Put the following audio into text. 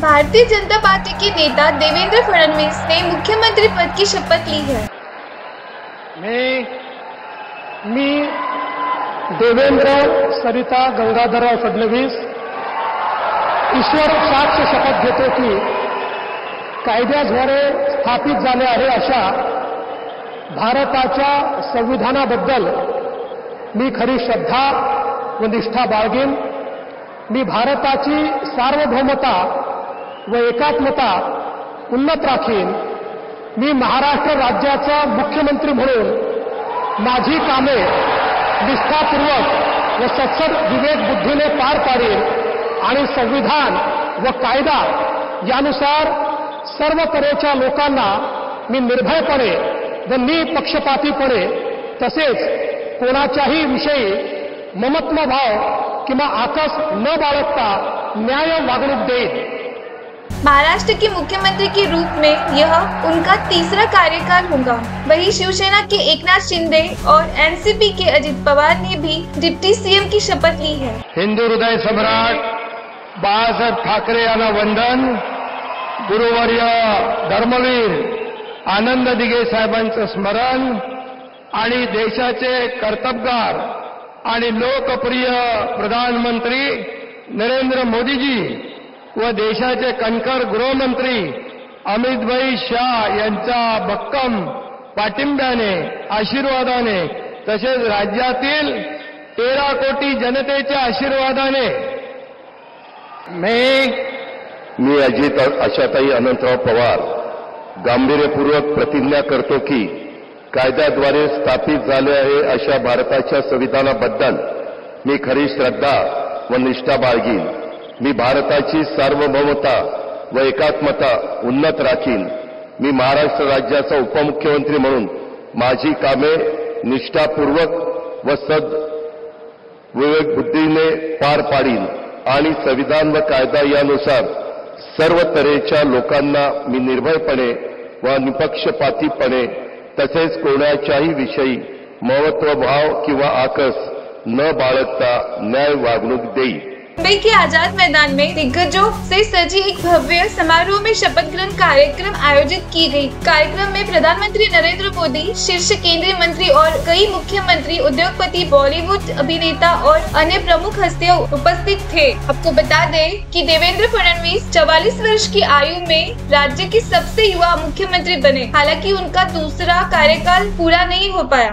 Bharatiya Janata party के नेता देवेंद्र फडणवीस ने मुख्यमंत्री पद की शपथ ली है। मी देवेंद्र सरिता गंगाधरराव फडणवीस ईश्वर साक्ष शपथ घेतो की कायद्याद्वारे स्थापित झाले आहे अशा भारताच्या संविधानाबद्दल मी खरी श्रद्धा व निष्ठा बाळगेन। मी भारताची सार्वभौमता व एकात्मता उन्नत राखीन। मी महाराष्ट्र राज्याचा मुख्यमंत्री म्हणून माझी कामे निष्ठापूर्वक व सत्सद विवेक बुद्धीने पार पाडीन आणि संविधान व कायदा यानुसार सर्व तऱ्हेच्या लोकांना मी निर्भयपणे व निपक्षपातीपणे तसेच कोणाच्याही विषयी ममत्व भाव किंवा आकस न बाळगता न्याय वागणूक देईन। महाराष्ट्र के मुख्यमंत्री के रूप में यह उनका तीसरा कार्यकाल होगा। वहीं शिवसेना के एकनाथ शिंदे और एनसीपी के अजित पवार ने भी डिप्टी सीएम की शपथ ली है। हिंदू हृदय सम्राट बाळासाहेब ठाकरे यांना वंदन। गुरुवर्य धर्मवीर आनंद दिघे साहेबांचं स्मरण आणि देशाचे कर्तबगार आणि लोकप्रिय प्रधानमंत्री नरेंद्र मोदीजी व देशाचे कणखर गृहमंत्री अमितभाई शाह यांच्या भक्कम पाठिंब्याने आशीर्वादाने तसेच राज्यातील 13 कोटी जनतेच्या आशीर्वादाने मी अजित आशाताई अनंतराव पवार गांभीर्यपूर्वक प्रतिज्ञा करतो की कायद्याद्वारे स्थापित झाले आहे अशा भारताच्या संविधानाबद्दल मी खरी श्रद्धा व निष्ठा बाळगीन। मी भारताची सार्वभौमता व एकात्मता उन्नत राखीन। मी महाराष्ट्र राज्याचा उपमुख्यमंत्री म्हणून माझी कामे निष्ठापूर्वक व सद विवेक बुद्धीने पार पाडीन आणि संविधान व कायदा यानुसार सर्व तऱ्हेच्या लोकांना मी निर्भयपणे व निपक्षपातीपणे तसेच कोणाच्याही विषयी महत्वभाव किंवा आकस न बाळगता न्याय वागणूक देईन। मुंबई के आजाद मैदान में दिग्गजों से सजी एक भव्य समारोह में शपथ ग्रहण कार्यक्रम आयोजित की गई। कार्यक्रम में प्रधानमंत्री नरेंद्र मोदी, शीर्ष केंद्रीय मंत्री और कई मुख्यमंत्री, उद्योगपति, बॉलीवुड अभिनेता और अन्य प्रमुख हस्तियां उपस्थित थे। आपको बता दें कि देवेंद्र फडणवीस 44 वर्ष की आयु में राज्य के सबसे युवा मुख्यमंत्री बने। हालांकि उनका दूसरा कार्यकाल पूरा नहीं हो पाया।